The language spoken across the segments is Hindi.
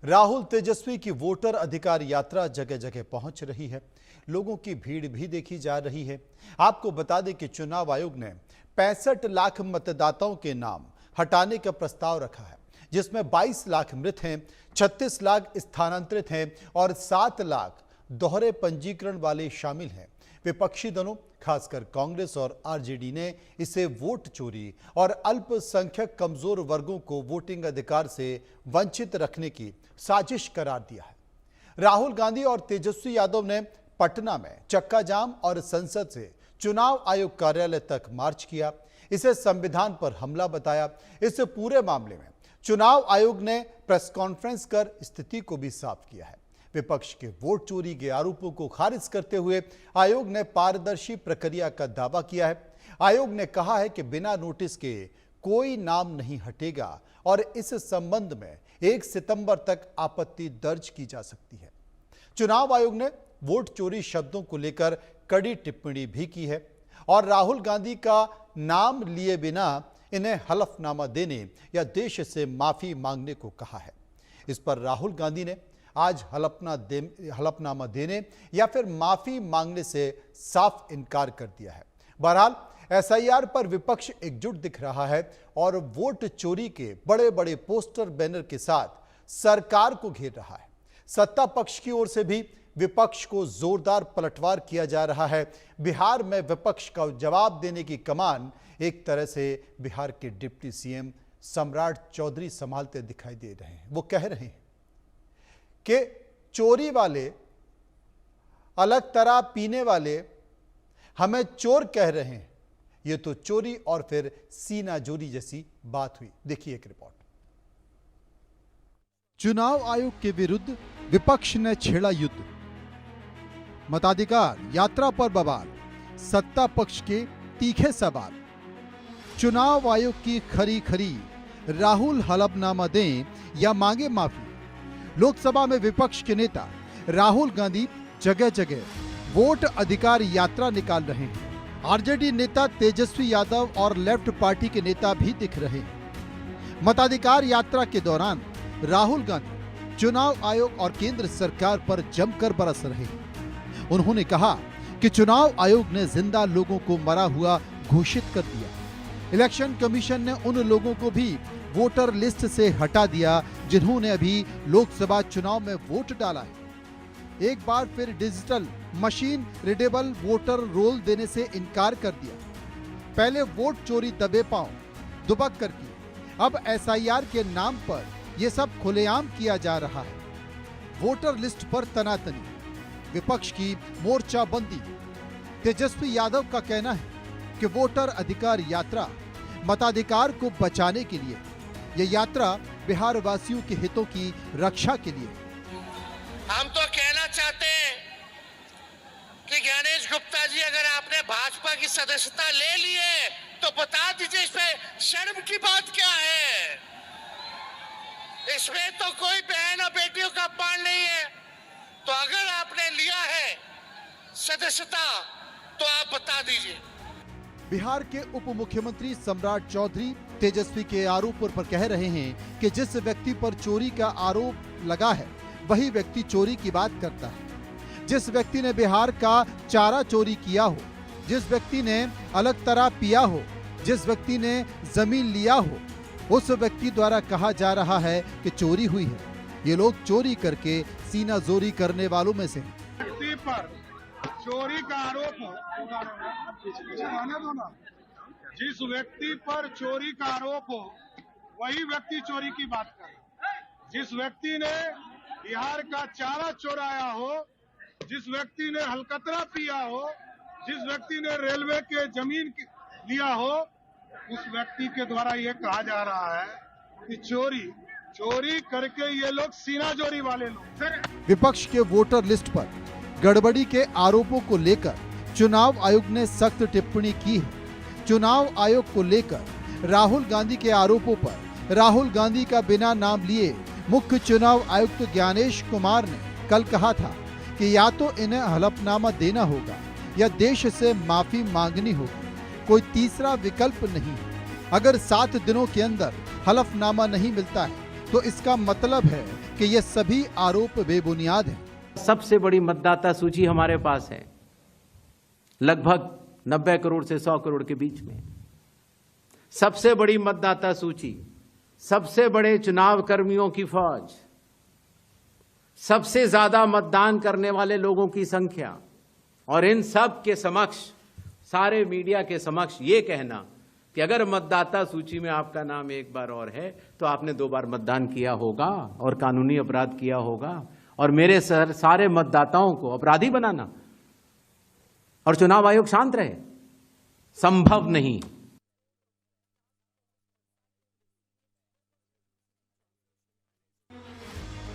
राहुल तेजस्वी की वोटर अधिकार यात्रा जगह जगह पहुंच रही है। लोगों की भीड़ भी देखी जा रही है। आपको बता दें कि चुनाव आयोग ने 65 लाख मतदाताओं के नाम हटाने का प्रस्ताव रखा है, जिसमें 22 लाख मृत हैं, 36 लाख स्थानांतरित हैं और 7 लाख दोहरे पंजीकरण वाले शामिल हैं। विपक्षी दलों खासकर कांग्रेस और आरजेडी ने इसे वोट चोरी और अल्पसंख्यक कमजोर वर्गों को वोटिंग अधिकार से वंचित रखने की साजिश करार दिया है। राहुल गांधी और तेजस्वी यादव ने पटना में चक्का जाम और संसद से चुनाव आयोग कार्यालय तक मार्च किया। इसे संविधान पर हमला बताया। इस पूरे मामले में चुनाव आयोग ने प्रेस कॉन्फ्रेंस कर स्थिति को भी साफ किया है। विपक्ष के वोट चोरी के आरोपों को खारिज करते हुए आयोग ने पारदर्शी प्रक्रिया का दावा किया है। आयोग ने कहा है कि बिना नोटिस के कोई नाम नहीं हटेगा और इस संबंध में 1 सितंबर तक आपत्ति दर्ज की जा सकती है। चुनाव आयोग ने वोट चोरी शब्दों को लेकर कड़ी टिप्पणी भी की है और राहुल गांधी का नाम लिए बिना इन्हें हलफनामा देने या देश से माफी मांगने को कहा है। इस पर राहुल गांधी ने आज हलफनामा देने या फिर माफी मांगने से साफ इनकार कर दिया है। बहरहाल एसआईआर पर विपक्ष एकजुट दिख रहा है और वोट चोरी के बड़े बड़े पोस्टर बैनर के साथ सरकार को घेर रहा है। सत्ता पक्ष की ओर से भी विपक्ष को जोरदार पलटवार किया जा रहा है। बिहार में विपक्ष का जवाब देने की कमान एक तरह से बिहार के डिप्टी सीएम सम्राट चौधरी संभालते दिखाई दे रहे हैं। वो कह रहे हैं कि चोरी वाले, अलग तरह पीने वाले हमें चोर कह रहे हैं। ये तो चोरी और फिर सीना जोरी जैसी बात हुई। देखिए एक रिपोर्ट। चुनाव आयोग के विरुद्ध विपक्ष ने छेड़ा युद्ध। मताधिकार यात्रा पर बवाल, सत्ता पक्ष के तीखे सवाल। चुनाव आयोग की खरी खरी, राहुल हलफनामा दें या मांगे माफी। लोकसभा में विपक्ष के नेता राहुल गांधी जगह जगह वोट अधिकार यात्रा निकाल रहे हैं। आरजेडी नेता तेजस्वी यादव और लेफ्ट पार्टी के नेता भी दिख रहे हैं। मताधिकार यात्रा के दौरान राहुल गांधी चुनाव आयोग और केंद्र सरकार पर जमकर बरस रहे हैं। उन्होंने कहा कि चुनाव आयोग ने जिंदा लोगों को मरा हुआ घोषित कर दिया। इलेक्शन कमीशन ने उन लोगों को भी वोटर लिस्ट से हटा दिया जिन्होंने अभी लोकसभा चुनाव में वोट डाला है। एक बार फिर digital machine readable voter roll देने से इनकार कर दिया। पहले वोट चोरी दबे पांव दुबक कर की, अब एसआईआर के नाम पर यह सब खुलेआम किया जा रहा है। वोटर लिस्ट पर तनातनी, विपक्ष की मोर्चाबंदी। तेजस्वी यादव का कहना है कि वोटर अधिकार यात्रा मताधिकार को बचाने के लिए, यह यात्रा बिहार वासियों के हितों की रक्षा के लिए। हम तो कहना चाहते हैं कि ज्ञानेश गुप्ता जी, अगर आपने भाजपा की सदस्यता ले ली है तो बता दीजिए इसमें शर्म की बात क्या है। इसमें तो कोई बहन और बेटियों का अपमान नहीं है। तो अगर आपने लिया है सदस्यता तो आप बता दीजिए। बिहार के उप मुख्यमंत्री सम्राट चौधरी तेजस्वी के आरोप पर कह रहे हैं कि जिस व्यक्ति पर चोरी का आरोप लगा है वही व्यक्ति चोरी की बात करता है। जिस व्यक्ति ने बिहार का चारा चोरी किया हो, जिस व्यक्ति ने अलग तरह पिया हो, जिस व्यक्ति ने जमीन लिया हो, उस व्यक्ति द्वारा कहा जा रहा है कि चोरी हुई है। ये लोग चोरी करके सीना जोरी करने वालों में से व्यक्ति पर चोरी का आरोप हो, जिस व्यक्ति पर चोरी का आरोप हो वही व्यक्ति चोरी की बात करे। जिस व्यक्ति ने बिहार का चारा चोराया हो, जिस व्यक्ति ने हलकतरा पिया हो, जिस व्यक्ति ने रेलवे के जमीन लिया हो, उस व्यक्ति के द्वारा ये कहा जा रहा है कि चोरी करके ये लोग सीना जोरी वाले लोग। विपक्ष के वोटर लिस्ट पर गड़बड़ी के आरोपों को लेकर चुनाव आयोग ने सख्त टिप्पणी की है। चुनाव आयोग को लेकर राहुल गांधी के आरोपों पर राहुल गांधी का बिना नाम लिए मुख्य चुनाव आयुक्त ज्ञानेश कुमार ने कल कहा था कि या तो इन्हें हलफनामा देना होगा या देश से माफी मांगनी होगी, कोई तीसरा विकल्प नहीं है। अगर 7 दिनों के अंदर हलफनामा नहीं मिलता है तो इसका मतलब है कि ये सभी आरोप बेबुनियाद हैं। सबसे बड़ी मतदाता सूची हमारे पास है, लगभग 90 करोड़ से 100 करोड़ के बीच में। सबसे बड़ी मतदाता सूची, सबसे बड़े चुनाव कर्मियों की फौज, सबसे ज्यादा मतदान करने वाले लोगों की संख्या, और इन सब के समक्ष, सारे मीडिया के समक्ष ये कहना कि अगर मतदाता सूची में आपका नाम एक बार और है तो आपने 2 बार मतदान किया होगा और कानूनी अपराध किया होगा, और मेरे सारे मतदाताओं को अपराधी बनाना और चुनाव आयोग शांत रहे, संभव नहीं।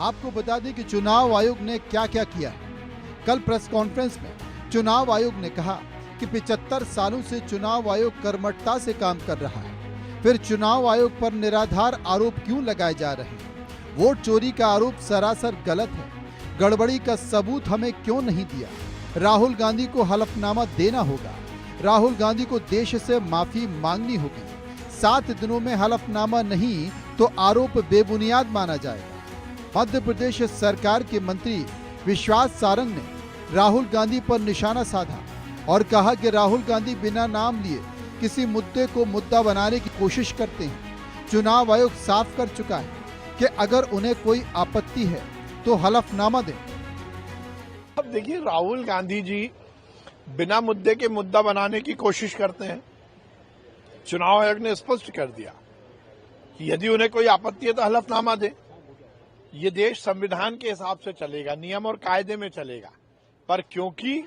आपको बता दें कि चुनाव आयोग ने क्या क्या किया है। कल प्रेस कॉन्फ्रेंस में चुनाव आयोग ने कहा कि 75 सालों से चुनाव आयोग कर्मठता से काम कर रहा है। फिर चुनाव आयोग पर निराधार आरोप क्यों लगाए जा रहे हैं? वोट चोरी का आरोप सरासर गलत है। गड़बड़ी का सबूत हमें क्यों नहीं दिया? राहुल गांधी को हलफनामा देना होगा। राहुल गांधी को देश से माफी मांगनी होगी। 7 दिनों में हलफनामा नहीं तो आरोप बेबुनियाद माना जाएगा। मध्य प्रदेश सरकार के मंत्री विश्वास सारंग ने राहुल गांधी पर निशाना साधा और कहा कि राहुल गांधी बिना नाम लिए किसी मुद्दे को मुद्दा बनाने की कोशिश करते हैं। चुनाव आयोग साफ कर चुका है कि अगर उन्हें कोई आपत्ति है तो हलफनामा दें। अब देखिए, राहुल गांधी जी बिना मुद्दे के मुद्दा बनाने की कोशिश करते हैं। चुनाव आयोग ने स्पष्ट कर दिया कि यदि उन्हें कोई आपत्ति है तो हलफनामा दें। ये देश संविधान के हिसाब से चलेगा, नियम और कायदे में चलेगा। पर क्योंकि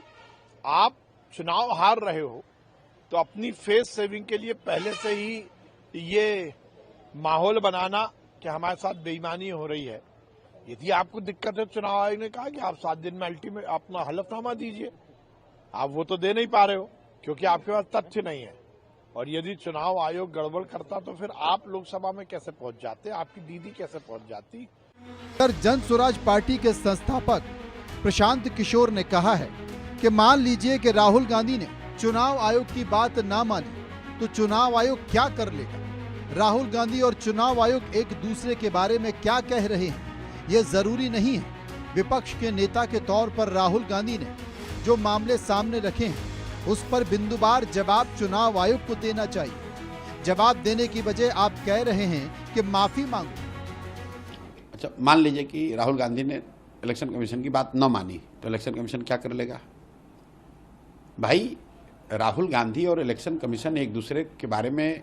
आप चुनाव हार रहे हो तो अपनी फेस सेविंग के लिए पहले से ही ये माहौल बनाना कि हमारे साथ बेईमानी हो रही है। यदि आपको दिक्कत है, चुनाव आयोग ने कहा कि आप 7 दिन में अल्टीमेट अपना हलफनामा दीजिए। आप वो तो दे नहीं पा रहे हो क्योंकि आपके पास तथ्य नहीं है। और यदि चुनाव आयोग गड़बड़ करता तो फिर आप लोकसभा में कैसे पहुंच जाते, आपकी दीदी कैसे पहुंच जाती? जन स्वराज पार्टी के संस्थापक प्रशांत किशोर ने कहा है कि मान लीजिए कि राहुल गांधी ने चुनाव आयोग की बात ना मानी तो चुनाव आयोग क्या कर लेगा? राहुल गांधी और चुनाव आयोग एक दूसरे के बारे में क्या कह रहे हैं ये जरूरी नहीं है। विपक्ष के नेता के तौर पर राहुल गांधी ने जो मामले सामने रखे हैं उस पर बिंदुवार जवाब चुनाव आयोग को देना चाहिए। जवाब देने की बजाय आप कह रहे हैं कि माफी मांगो। अच्छा, मान लीजिए कि राहुल गांधी ने इलेक्शन कमीशन की बात न मानी तो इलेक्शन कमीशन क्या कर लेगा? भाई, राहुल गांधी और इलेक्शन कमीशन एक दूसरे के बारे में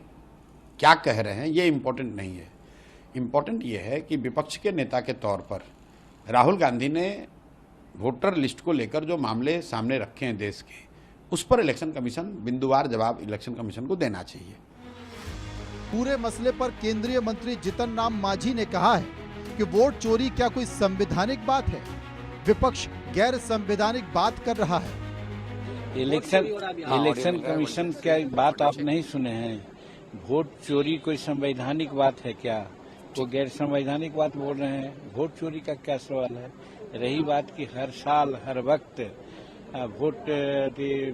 क्या कह रहे हैं ये इम्पोर्टेंट नहीं है। इम्पोर्टेंट ये है कि विपक्ष के नेता के तौर पर राहुल गांधी ने वोटर लिस्ट को लेकर जो मामले सामने रखे हैं देश के, उस पर इलेक्शन कमीशन बिंदुवार जवाब इलेक्शन कमीशन को देना चाहिए। पूरे मसले पर केंद्रीय मंत्री जीतन राम मांझी ने कहा है कि वोट चोरी क्या कोई संवैधानिक बात है? विपक्ष गैर संवैधानिक बात कर रहा है। इलेक्शन कमीशन क्या बात आप नहीं सुने हैं? वोट चोरी कोई संवैधानिक बात है क्या? वो गैर संवैधानिक बात बोल रहे हैं। वोट चोरी का क्या सवाल है? रही बात कि हर साल हर वक्त वोट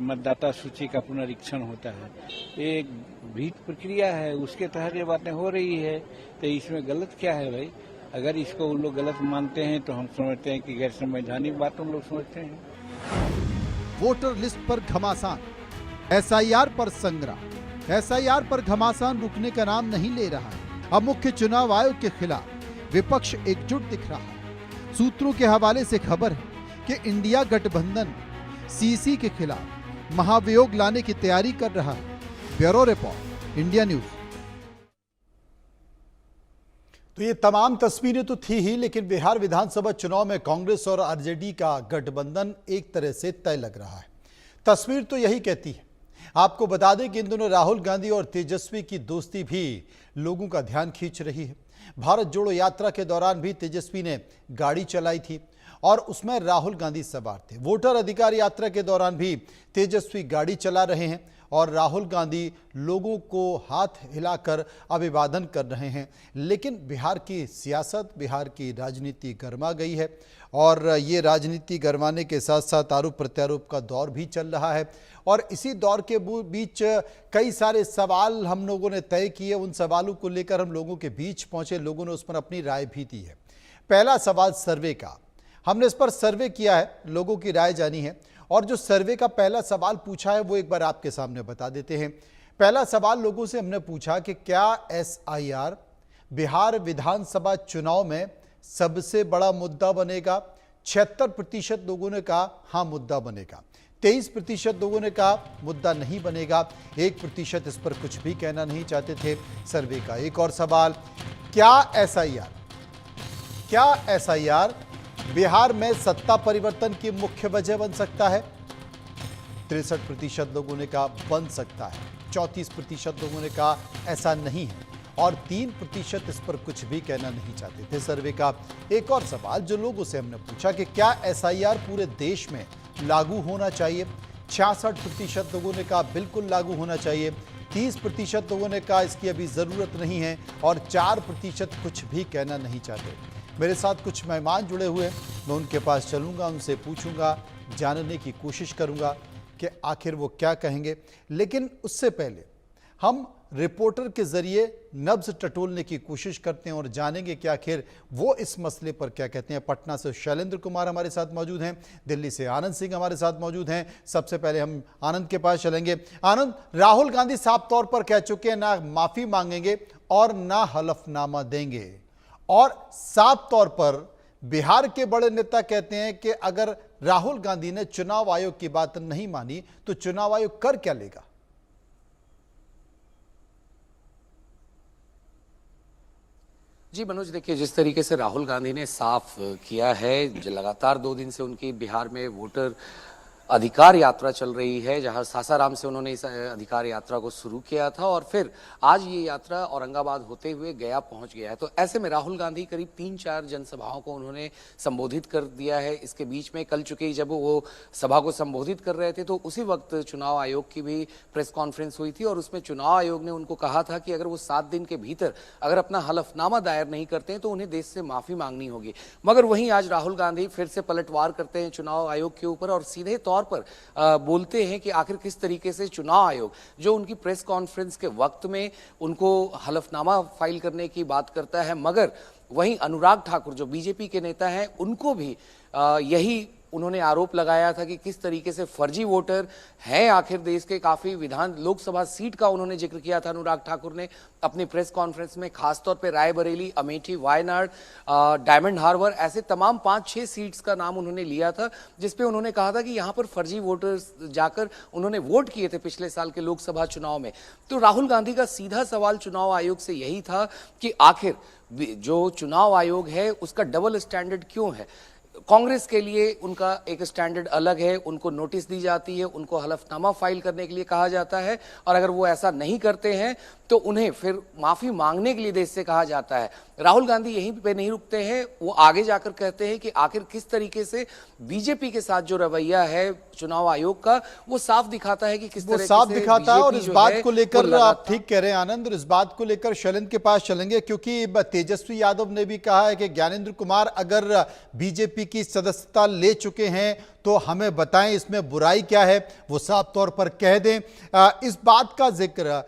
मतदाता सूची का पुनरीक्षण होता है, एक विहित प्रक्रिया है, उसके तहत ये बातें हो रही है, तो इसमें गलत क्या है भाई? अगर इसको उन लोग गलत मानते हैं तो हम समझते हैं कि गैर संवैधानिक बात उन लोग समझते हैं। वोटर लिस्ट पर घमासान, एसआईआर पर संग्राम। एसआईआर पर घमासान रुकने का नाम नहीं ले रहा है। अब मुख्य चुनाव आयोग के खिलाफ विपक्ष एकजुट दिख रहा है। सूत्रों के हवाले से खबर है कि इंडिया गठबंधन सीसी के खिलाफ महाभियोग लाने की तैयारी कर रहा है। Bureau report, India news. तो ये तमाम तस्वीरें तो थी ही, लेकिन बिहार विधानसभा चुनाव में कांग्रेस और आरजेडी का गठबंधन एक तरह से तय लग रहा है। तस्वीर तो यही कहती है। आपको बता दें कि इन दोनों राहुल गांधी और तेजस्वी की दोस्ती भी लोगों का ध्यान खींच रही है। भारत जोड़ो यात्रा के दौरान भी तेजस्वी ने गाड़ी चलाई थी और उसमें राहुल गांधी सवार थे। वोटर अधिकार यात्रा के दौरान भी तेजस्वी गाड़ी चला रहे हैं और राहुल गांधी लोगों को हाथ हिलाकर अभिवादन कर रहे हैं। लेकिन बिहार की सियासत, बिहार की राजनीति गर्मा गई है और ये राजनीति गरमाने के साथ साथ आरोप प्रत्यारोप का दौर भी चल रहा है। और इसी दौर के बीच कई सारे सवाल हम लोगों ने तय किए। उन सवालों को लेकर हम लोगों के बीच पहुंचे, लोगों ने उस पर अपनी राय भी दी है। पहला सवाल सर्वे का। हमने इस पर सर्वे किया है, लोगों की राय जानी है और जो सर्वे का पहला सवाल पूछा है वो एक बार आपके सामने बता देते हैं। पहला सवाल लोगों से हमने पूछा कि क्या SIR बिहार विधानसभा चुनाव में सबसे बड़ा मुद्दा बनेगा। 76% लोगों ने कहा हाँ मुद्दा बनेगा, 23% लोगों ने कहा मुद्दा नहीं बनेगा, 1% इस पर कुछ भी कहना नहीं चाहते थे। सर्वे का एक और सवाल, क्या SIR बिहार में सत्ता परिवर्तन की मुख्य वजह बन सकता है। 63% लोगों ने कहा बन सकता है, 34% लोगों ने कहा ऐसा नहीं है और 3% इस पर कुछ भी कहना नहीं चाहते थे। सर्वे का एक और सवाल जो लोगों से हमने पूछा कि क्या SIR पूरे देश में लागू होना चाहिए। 66% लोगों ने कहा बिल्कुल लागू होना चाहिए, 30% लोगों ने कहा इसकी अभी ज़रूरत नहीं है और 4% कुछ भी कहना नहीं चाहते। मेरे साथ कुछ मेहमान जुड़े हुए हैं, मैं उनके पास चलूँगा, उनसे पूछूंगा, जानने की कोशिश करूँगा कि आखिर वो क्या कहेंगे। लेकिन उससे पहले हम रिपोर्टर के जरिए नब्ज टटोलने की कोशिश करते हैं और जानेंगे कि आखिर वो इस मसले पर क्या कहते हैं। पटना से शैलेंद्र कुमार हमारे साथ मौजूद हैं, दिल्ली से आनंद सिंह हमारे साथ मौजूद हैं। सबसे पहले हम आनंद के पास चलेंगे। आनंद, राहुल गांधी साफ तौर पर कह चुके हैं ना माफी मांगेंगे और ना हलफनामा देंगे, और साफ तौर पर बिहार के बड़े नेता कहते हैं कि अगर राहुल गांधी ने चुनाव आयोग की बात नहीं मानी तो चुनाव आयोग कर क्या लेगा। जी मनोज, देखिए जिस तरीके से राहुल गांधी ने साफ किया है, लगातार 2 दिन से उनकी बिहार में वोटर अधिकार यात्रा चल रही है, जहां सासाराम से उन्होंने इस अधिकार यात्रा को शुरू किया था और फिर आज ये यात्रा औरंगाबाद होते हुए गया पहुंच गया है। तो ऐसे में राहुल गांधी करीब 3-4 जनसभाओं को उन्होंने संबोधित कर दिया है। इसके बीच में कल चूंकि जब वो सभा को संबोधित कर रहे थे तो उसी वक्त चुनाव आयोग की भी प्रेस कॉन्फ्रेंस हुई थी और उसमें चुनाव आयोग ने उनको कहा था कि अगर वो 7 दिन के भीतर अगर अपना हलफनामा दायर नहीं करते हैं तो उन्हें देश से माफी मांगनी होगी। मगर वहीं आज राहुल गांधी फिर से पलटवार करते हैं चुनाव आयोग के ऊपर और सीधे तौर पर बोलते हैं कि आखिर किस तरीके से चुनाव आयोग जो उनकी प्रेस कॉन्फ्रेंस के वक्त में उनको हलफनामा फाइल करने की बात करता है, मगर वहीं अनुराग ठाकुर जो बीजेपी के नेता हैं उनको भी यही उन्होंने आरोप लगाया था कि किस तरीके से फर्जी वोटर हैं आखिर देश के। काफी लोकसभा सीट का उन्होंने जिक्र किया था अनुराग ठाकुर ने अपनी प्रेस कॉन्फ्रेंस में, खासतौर पे रायबरेली, अमेठी, वायनाड, डायमंड हार्बर, ऐसे तमाम 5-6 सीट्स का नाम उन्होंने लिया था, जिसपे उन्होंने कहा था कि यहाँ पर फर्जी वोटर्स जाकर उन्होंने वोट किए थे पिछले साल के लोकसभा चुनाव में। तो राहुल गांधी का सीधा सवाल चुनाव आयोग से यही था कि आखिर जो चुनाव आयोग है उसका डबल स्टैंडर्ड क्यों है। कांग्रेस के लिए उनका एक स्टैंडर्ड अलग है, उनको नोटिस दी जाती है, उनको हलफनामा फाइल करने के लिए कहा जाता है और अगर वो ऐसा नहीं करते हैं तो उन्हें फिर माफी मांगने के लिए देश से कहा जाता है। राहुल गांधी यहीं पे नहीं रुकते हैं, वो आगे जाकर कहते हैं कि आखिर किस तरीके से बीजेपी के साथ जो रवैया है चुनाव आयोग का वो साफ दिखाता है कि किस तरह साफ दिखाता है। और इस बात को लेकर आप ठीक कह रहे हैं आनंद, और इस बात को लेकर शैलेंद्र के पास चलेंगे क्योंकि तेजस्वी यादव ने भी कहा है कि ज्ञानेंद्र कुमार अगर बीजेपी की सदस्यता ले चुके हैं तो हमें बताएं इसमें बुराई क्या है, वो साफ तौर पर कह दें। इस बात का जिक्र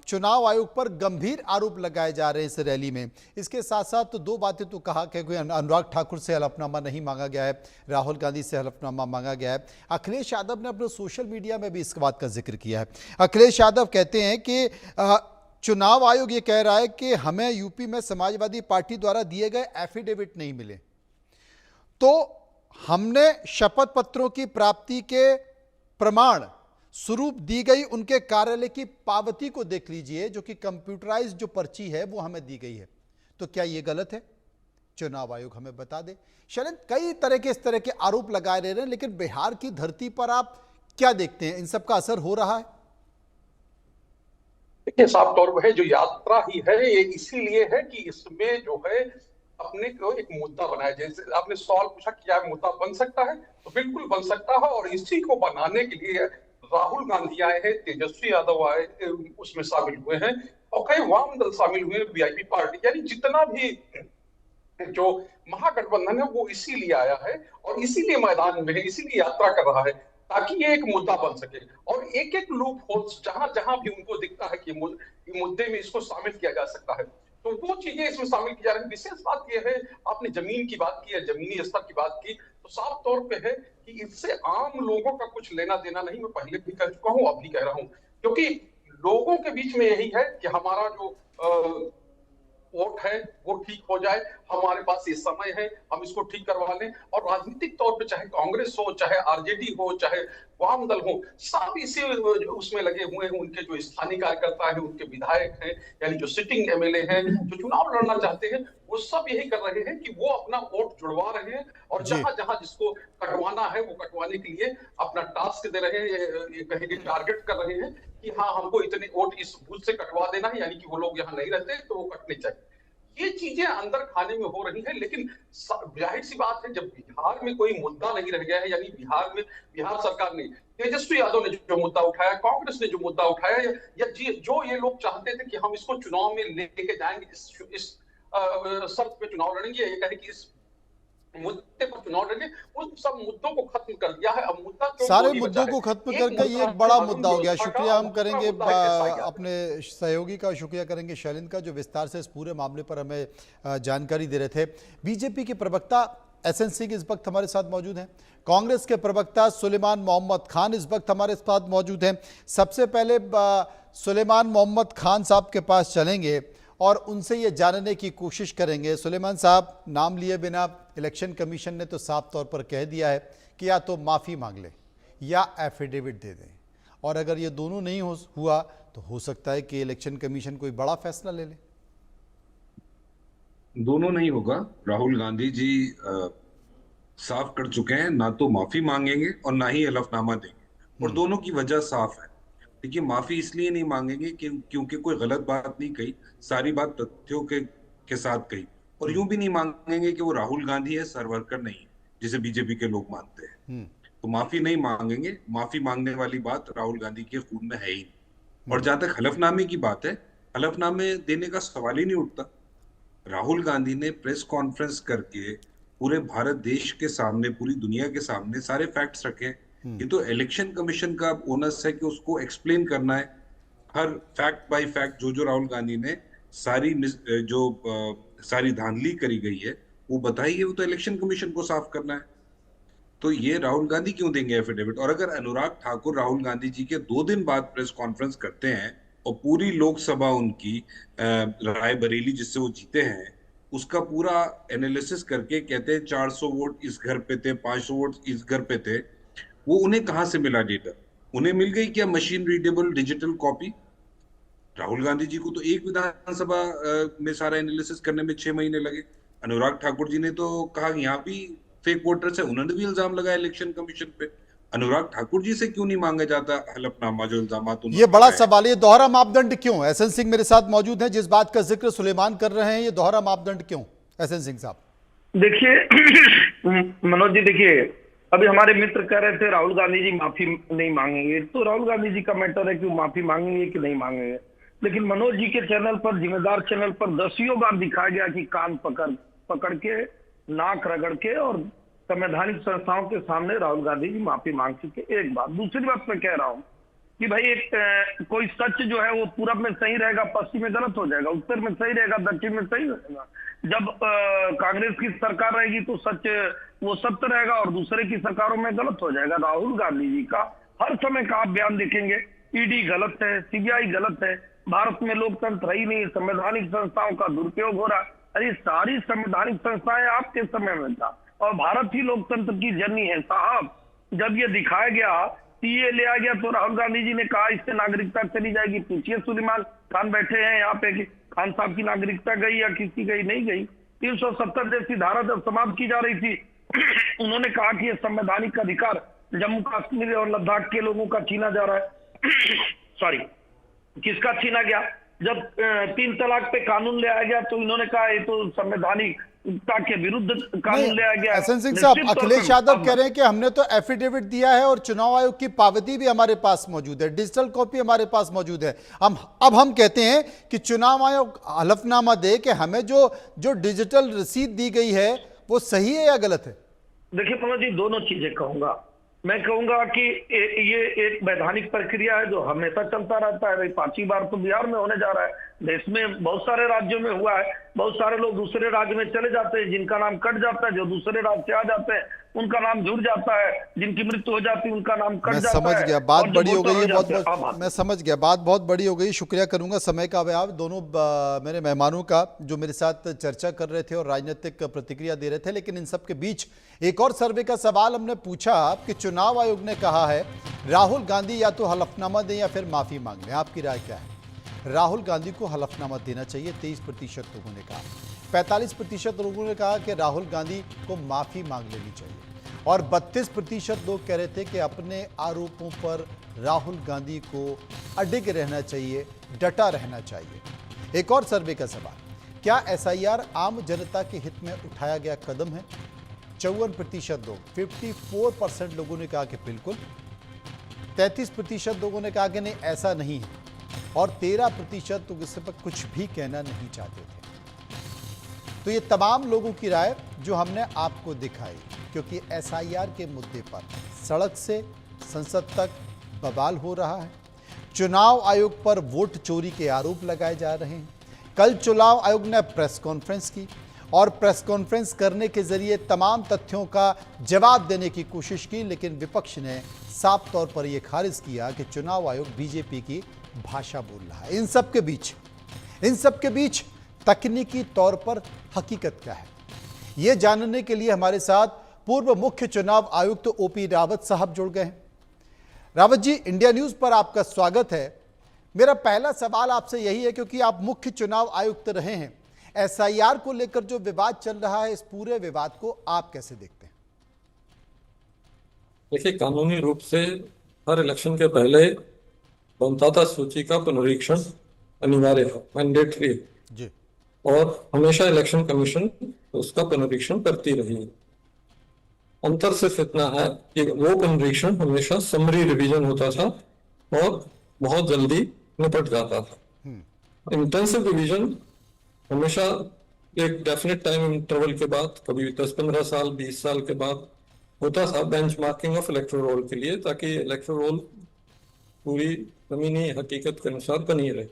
चुनाव आयोग पर गंभीर आरोप लगाए जा रहे हैं इस रैली में। इसके साथ साथ तो 2 बातें तो कहा कि अनुराग ठाकुर से हलफनामा नहीं मांगा गया है, राहुल गांधी से हलफनामा मांगा गया है। अखिलेश यादव ने अपने सोशल मीडिया में भी इस बात का जिक्र किया है। अखिलेश यादव कहते हैं कि चुनाव आयोग ये कह रहा है कि हमें यूपी में समाजवादी पार्टी द्वारा दिए गए एफिडेविट नहीं मिले, तो हमने शपथ पत्रों की प्राप्ति के प्रमाण स्वरूप दी गई उनके कार्यालय की पावती को देख लीजिए, जो कि कंप्यूटराइज्ड जो पर्ची है वो हमें दी गई है। तो क्या ये गलत है? चुनाव आयोग हमें बता दे। शैलेंद्र, कई तरह के इस तरह के आरोप लगाए रहे हैं, लेकिन बिहार की धरती पर आप क्या देखते हैं, इन सब का असर हो रहा है? देखिए, साफ तौर पर है जो यात्रा ही है ये इसीलिए है कि इसमें जो है अपने को एक मुद्दा बनाया। जैसे आपने सवाल पूछा क्या मुद्दा बन सकता है, तो बिल्कुल बन सकता है और इसी को बनाने के लिए राहुल गांधी आए हैं, तेजस्वी यादव आए उसमें शामिल हुए हैं और कई वाम दल शामिल हुए, वीआईपी पार्टी, यानी जितना भी जो महागठबंधन है वो इसीलिए आया है और इसीलिए मैदान में है, इसीलिए यात्रा कर रहा है ताकि ये एक मुद्दा बन सके और एक लूप होल्स जहां जहां भी उनको दिखता है कि मुद्दे में इसको शामिल किया जा सकता है तो वो चीजें इसमें शामिल की जा रही है। विशेष बात यह है, आपने जमीन की बात की है, जमीनी स्तर की बात की, तो साफ तौर पे है कि इससे आम लोगों का कुछ लेना देना नहीं। मैं पहले भी कह चुका हूं, अब भी कह रहा हूं, क्योंकि लोगों के बीच में यही है कि हमारा जो वोट है वो ठीक हो जाए, हमारे पास ये समय है, हम इसको ठीक करवा लें। और राजनीतिक तौर पे चाहे कांग्रेस हो, चाहे आरजेडी हो, चाहे वाम दल हो, सब इसी उसमें लगे हुए हैं। उनके जो स्थानीय कार्यकर्ता हैं, उनके विधायक हैं, यानी जो सिटिंग एमएलए हैं, जो चुनाव लड़ना चाहते हैं, वो सब यही कर रहे हैं कि वो अपना वोट जुड़वा रहे हैं और जहां जहां जिसको कटवाना है वो कटवाने के लिए अपना टास्क दे रहे हैं, ये कहेंगे टारगेट कर रहे हैं कि हाँ हमको इतने वोट इस बूथ से कटवा देना है, यानी कि वो लोग यहाँ नहीं रहते तो वो कटने चाहिए। ये चीजें अंदर खाने में हो रही है। लेकिन जाहिर सी बात है, जब बिहार में कोई मुद्दा नहीं रह गया है, यानी बिहार सरकार ने, तेजस्वी यादव ने जो मुद्दा उठाया, कांग्रेस ने जो मुद्दा उठाया, या जो ये लोग चाहते थे कि हम इसको चुनाव में लेके जाएंगे, इस शर्त पे चुनाव लड़ेंगे, ये कहे कि इस मुद्दे पर चुनाव लड़ेंगे, उन सब मुद्दों को खत्म कर दिया है। अब मुद्दा सारे मुद्दों को खत्म करके ये एक बड़ा मुद्दा हो गया। शुक्रिया हम करेंगे अपने सहयोगी का, शुक्रिया करेंगे शैलेंद्र का, जो विस्तार से इस पूरे मामले पर हमें जानकारी दे रहे थे। बीजेपी के प्रवक्ता एसएन सिंह इस वक्त हमारे साथ मौजूद हैं, कांग्रेस के प्रवक्ता सुलेमान मोहम्मद खान इस वक्त हमारे साथ मौजूद हैं। सबसे पहले सुलेमान मोहम्मद खान साहब के पास चलेंगे और उनसे ये जानने की कोशिश करेंगे। सुलेमान साहब, नाम लिए बिना इलेक्शन कमीशन ने तो साफ तौर पर कह दिया है कि या तो माफ़ी मांग ले या एफिडेविट दे दें, और अगर ये दोनों नहीं हुआ तो हो सकता है कि इलेक्शन कमीशन कोई बड़ा फैसला ले ले। दोनों नहीं होगा। राहुल गांधी जी साफ कर चुके हैं, ना तो माफी मांगेंगे और ना ही हलफनामा देंगे, और दोनों की वजह साफ है। देखिए, माफी इसलिए नहीं मांगेंगे क्योंकि कोई गलत बात नहीं कही, सारी बात तथ्यों के साथ कही, और यूं भी नहीं मांगेंगे कि वो राहुल गांधी है, सरवर्कर नहीं, जिसे बीजेपी के लोग मानते हैं। तो माफी नहीं मांगेंगे। माफी मांगने वाली बात राहुल गांधी के खून में है ही नहीं। और जहां तक हलफनामे की बात है, हलफनामे देने का सवाल ही नहीं उठता। राहुल गांधी ने प्रेस कॉन्फ्रेंस करके पूरे भारत देश के सामने, पूरी दुनिया के सामने सारे फैक्ट्स रखे। ये तो इलेक्शन कमीशन का ओनस है कि उसको एक्सप्लेन करना है, हर फैक्ट बाय फैक्ट जो राहुल गांधी ने सारी धांधली करी गई है वो बताइए, वो तो इलेक्शन कमीशन को साफ करना है। तो ये राहुल गांधी क्यों देंगे एफिडेविट? और अगर अनुराग ठाकुर राहुल गांधी जी के 2 दिन बाद प्रेस कॉन्फ्रेंस करते हैं और पूरी लोकसभा उनकी रायबरेली जिससे वो जीते हैं उसका पूरा एनालिसिस करके कहते हैं 400 वोट इस घर पे थे, 500 वोट इस घर पे थे, वो उन्हें कहां से मिला डेटा? उन्हें मिल गई क्या machine readable digital copy? Rahul Gandhi ji को तो एक विधानसभा में सारा एनालिसिस करने में 6 महीने लगे। अनुराग ठाकुर जी ने तो कहा यहाँ भी फेक वोटर्स है, उन्होंने भी इल्जाम लगाया इलेक्शन कमीशन पे। अनुराग ठाकुर जी से क्यों नहीं मांगा जाता हलफनामा, जो इल्जाम? ये बड़ा सवाल है, ये दोहरा मापदंड क्यों? एसएन सिंह मेरे साथ मौजूद हैं, जिस बात का जिक्र सुलेमान कर रहे हैं, ये दोहरा मापदंड क्यों? एसएन सिंह साहब देखिए मनोज जी, देखिए अभी हमारे मित्र कह रहे थे राहुल गांधी जी माफी नहीं मांगेंगे, तो राहुल गांधी जी का मैटर है कि वो माफी मांगेंगे कि नहीं मांगेंगे। लेकिन मनोज जी के चैनल पर, जिम्मेदार चैनल पर 10 बार दिखाया गया कि कान पकड़ के, नाक रगड़ के और संवैधानिक संस्थाओं के सामने राहुल गांधी जी माफी मांग चुके। एक बात। दूसरी बात मैं कह रहा हूँ कि भाई कोई सच जो है वो पूरब में सही रहेगा, पश्चिम में गलत हो जाएगा, उत्तर में सही रहेगा, दक्षिण में सही रहेगा। जब कांग्रेस की सरकार रहेगी तो सच वो सत्य रहेगा और दूसरे की सरकारों में गलत हो जाएगा। राहुल गांधी जी का हर समय का आप बयान देखेंगे, ईडी गलत है, सीबीआई गलत है, भारत में लोकतंत्र ही नहीं, संवैधानिक संस्थाओं का दुरुपयोग हो रहा है। अरे सारी संवैधानिक संस्थाएं आपके समय में था और भारत ही लोकतंत्र की जननी है साहब। जब ये दिखाया गया, सीए ले आ गया, तो राहुल गांधी जी ने कहा इससे नागरिकता चली जाएगी। पूछिए सुलेमान खान बैठे हैं यहाँ पे, खान साहब की नागरिकता गई या किसी गई? नहीं गई। 370 जैसी धारा जब समाप्त की जा रही थी, उन्होंने कहा कि ये संवैधानिक अधिकार जम्मू कश्मीर और लद्दाख के लोगों का छीना जा रहा है। सॉरी, किसका छीना गया? जब 3 तलाक पे कानून ले आया गया तो इन्होंने कहा ये तो संवैधानिक के विरुद्ध कानून ले आया गया। एसएन सिंह साहब, अखिलेश यादव कह रहे हैं कि हमने तो एफिडेविट दिया है और चुनाव आयोग की पावती भी हमारे पास मौजूद है, डिजिटल कॉपी हमारे पास मौजूद है। अब हम कहते हैं कि चुनाव आयोग हलफनामा दे कि हमें जो डिजिटल रसीद दी गई है वो सही है या गलत है? देखिए मनोज जी, दोनों चीजें कहूंगा। मैं कहूंगा कि ये एक वैधानिक प्रक्रिया है जो हमेशा चलता रहता है। भाई 5वीं बार तो बिहार में होने जा रहा है, देश में बहुत सारे राज्यों में हुआ है। बहुत सारे लोग दूसरे राज्य में चले जाते हैं, जिनका नाम कट जाता है, जो दूसरे राज्य से आ जाते हैं उनका नाम जुड़ जाता है, जिनकी मृत्यु हो जाती है उनका नाम कट मैं जाता है। समझ गया, बात और जो बड़ी हो गई है, वोटर बहुत जाते हैं, बहुत मैं समझ गया, बात बहुत बड़ी हो गई। शुक्रिया करूंगा समय का अभाव दोनों मेरे मेहमानों का जो मेरे साथ चर्चा कर रहे थे और राजनीतिक प्रतिक्रिया दे रहे थे। लेकिन इन सब के बीच एक और सर्वे का सवाल हमने पूछा कि चुनाव आयोग ने कहा है राहुल गांधी या तो हलफनामा दें या फिर माफी मांग लें। आपकी राय क्या है? राहुल गांधी को हलफनामा देना चाहिए 23% लोगों ने कहा, 45% लोगों ने कहा कि राहुल गांधी को माफी मांग लेनी चाहिए और 32% लोग कह रहे थे कि अपने आरोपों पर राहुल गांधी को अडिग रहना चाहिए, डटा रहना चाहिए। एक और सर्वे का सवाल, क्या एसआईआर आम जनता के हित में उठाया गया कदम है? 54% लोग, 54% लोगों ने कहा कि बिल्कुल, 33% लोगों ने कहा कि नहीं ऐसा नहीं है और 13% लोग इससे पर कुछ भी कहना नहीं चाहते थे। तो ये तमाम लोगों की राय जो हमने आपको दिखाई, क्योंकि एसआईआर के मुद्दे पर सड़क से संसद तक बवाल हो रहा है। चुनाव आयोग पर वोट चोरी के आरोप लगाए जा रहे हैं। कल चुनाव आयोग ने प्रेस कॉन्फ्रेंस की और प्रेस कॉन्फ्रेंस करने के जरिए तमाम तथ्यों का जवाब देने की कोशिश की, लेकिन विपक्ष ने साफ तौर पर यह खारिज किया कि चुनाव आयोग बीजेपी की भाषा बोल रहा है। इन सब के बीच तकनीकी तौर पर हकीकत क्या है, यह जानने के लिए हमारे साथ पूर्व मुख्य चुनाव आयुक्त ओपी रावत साहब जुड़ गए हैं। रावत जी, इंडिया न्यूज पर आपका स्वागत है। मेरा पहला सवाल आपसे यही है, क्योंकि आप मुख्य चुनाव आयुक्त रहे हैं, एसआईआर को लेकर जो विवाद चल रहा है, इस पूरे विवाद को आप कैसे देखते हैं? देखिए, कानूनी रूप से हर इलेक्शन के पहले मतदाता सूची का पुनरीक्षण अनिवार्य है, मैंडेटरी है, और हमेशा इलेक्शन कमीशन उसका पुनरीक्षण करती रही है। अंतर सिर्फ इतना है कि वो पुनरीक्षण हमेशा समरी रिवीजन होता था और बहुत जल्दी निपट जाता था। इंटेंसिव रिवीजन हमेशा एक डेफिनेट टाइम इंटरवल के बाद, कभी 10-15 साल 20 साल के बाद होता था, बेंचमार्किंग ऑफ इलेक्टोरल रोल के लिए, ताकि इलेक्टोरल रोल पूरी जमीनी हकीकत के अनुसार बनी रहे।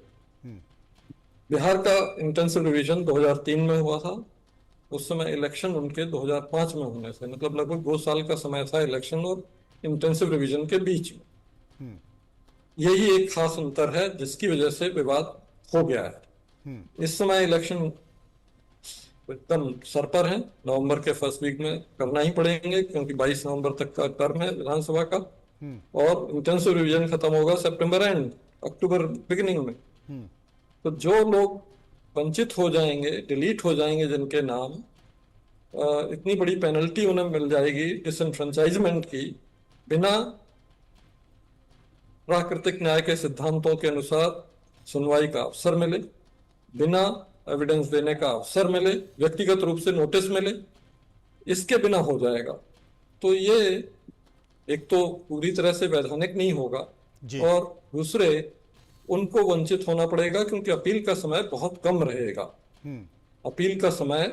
बिहार का इंटेंसिव रिवीजन 2003 में हुआ था। उस समय इलेक्शन उनके 2005 में होने से, मतलब लगभग 2 साल का समय था इलेक्शन और इंटेंसिव रिवीजन के बीच में। यही एक खास अंतर है जिसकी वजह से विवाद हो गया है। इस समय इलेक्शन एकदम सर पर है, नवंबर के फर्स्ट वीक में करना ही पड़ेंगे, क्योंकि 22 नवंबर तक का टर्म है विधानसभा का, और इंटेंसिव रिवीजन खत्म होगा सितंबर एंड अक्टूबर बिगिनिंग में। तो जो लोग वंचित हो जाएंगे, डिलीट हो जाएंगे, जिनके नाम, इतनी बड़ी पेनल्टी उन्हें मिल जाएगी डिसएनफ्रेंचाइजमेंट की, बिना प्राकृतिक न्याय के सिद्धांतों के अनुसार सुनवाई का अवसर मिले, बिना एविडेंस देने का अवसर मिले, व्यक्तिगत रूप से नोटिस मिले, इसके बिना हो जाएगा। तो ये एक तो पूरी तरह से वैधानिक नहीं होगा, और दूसरे उनको वंचित होना पड़ेगा क्योंकि अपील का समय बहुत कम रहेगा। अपील का समय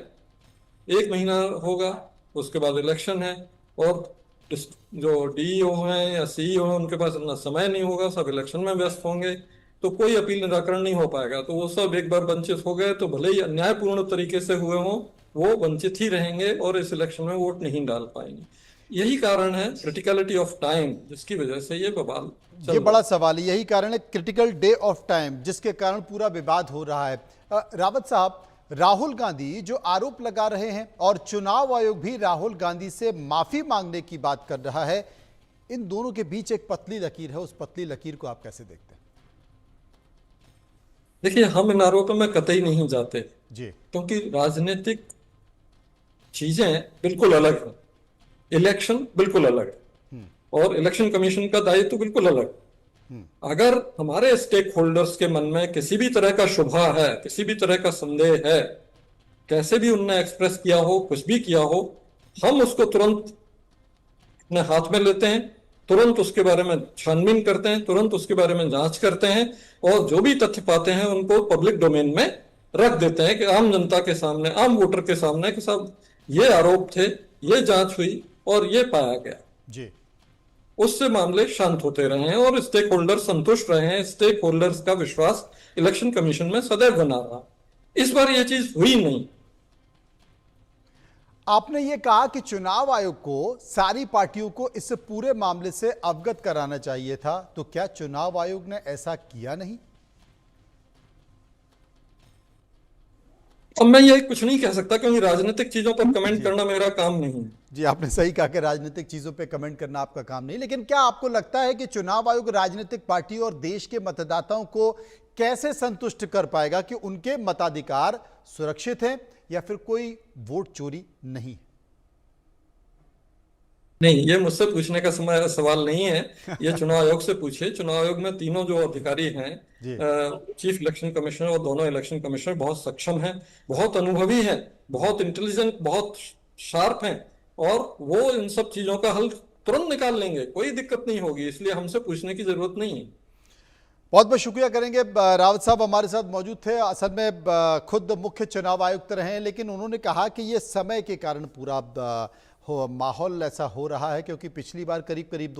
1 महीना होगा, उसके बाद इलेक्शन है, और जो डीईओ हैं या सीईओ हैं उनके पास इतना समय नहीं होगा, सब इलेक्शन में व्यस्त होंगे, तो कोई अपील निराकरण नहीं हो पाएगा। तो वो सब एक बार वंचित हो गए तो भले ही अन्यायपूर्ण तरीके से हुए हों, वो वंचित ही रहेंगे और इस इलेक्शन में वोट नहीं डाल पाएंगे। यही कारण है क्रिटिकलिटी ऑफ टाइम, जिसकी वजह से ये बवाल, ये बड़ा सवाल है। यही कारण है क्रिटिकल डे ऑफ टाइम, जिसके कारण पूरा विवाद हो रहा है। रावत साहब, राहुल गांधी जो आरोप लगा रहे हैं और चुनाव आयोग भी राहुल गांधी से माफी मांगने की बात कर रहा है, इन दोनों के बीच एक पतली लकीर है, उस पतली लकीर को आप कैसे देखते हैं? देखिए, हम इन आरोपों में कतई नहीं जाते जी, क्योंकि राजनीतिक चीजें बिल्कुल अलग है, इलेक्शन बिल्कुल अलग है, और इलेक्शन कमीशन का दायित्व तो बिल्कुल अलग। अगर हमारे स्टेक होल्डर्स के मन में किसी भी तरह का शुभा है, किसी भी तरह का संदेह है, कैसे भी उनने एक्सप्रेस किया हो, कुछ भी किया हो, हम उसको तुरंत अपने हाथ में लेते हैं, तुरंत उसके बारे में छानबीन करते हैं, तुरंत उसके बारे में जांच करते हैं, और जो भी तथ्य पाते हैं उनको पब्लिक डोमेन में रख देते हैं कि आम जनता के सामने, आम वोटर के सामने, कि साहब ये आरोप थे, ये जांच हुई और ये पाया गया। जी, उससे मामले शांत होते रहे हैं और स्टेक होल्डर संतुष्ट रहे हैं। स्टेक होल्डर्स का विश्वास इलेक्शन कमीशन में सदैव बना रहा। इस बार यह चीज हुई नहीं। आपने ये कहा कि चुनाव आयोग को सारी पार्टियों को इस पूरे मामले से अवगत कराना चाहिए था, तो क्या चुनाव आयोग ने ऐसा किया नहीं? अब मैं ये कुछ नहीं कह सकता क्योंकि राजनीतिक चीजों पर कमेंट करना मेरा काम नहीं है। जी, आपने सही कहा कि राजनीतिक चीजों पे कमेंट करना आपका काम नहीं, लेकिन क्या आपको लगता है कि चुनाव आयोग राजनीतिक पार्टी और देश के मतदाताओं को कैसे संतुष्ट कर पाएगा कि उनके मताधिकार सुरक्षित हैं या फिर कोई वोट चोरी नहीं? नहीं, ये मुझसे पूछने का सवाल नहीं है, ये चुनाव आयोग से पूछिए। चुनाव आयोग में तीनों जो अधिकारी हैं, चीफ इलेक्शन कमिश्नर और दोनों इलेक्शन कमिश्नर बहुत सक्षम हैं, बहुत अनुभवी हैं, बहुत इंटेलिजेंट, बहुत शार्प हैं और वो इन सब चीजों का हल तुरंत निकाल लेंगे, कोई दिक्कत नहीं होगी, इसलिए हमसे पूछने की जरूरत नहीं है। बहुत बहुत शुक्रिया करेंगे। रावत साहब हमारे साथ मौजूद थे। असल में खुद मुख्य चुनाव आयुक्त रहे हैं, लेकिन उन्होंने कहा कि ये समय के कारण पूरा माहौल ऐसा हो रहा है क्योंकि पिछली बार करीब करीब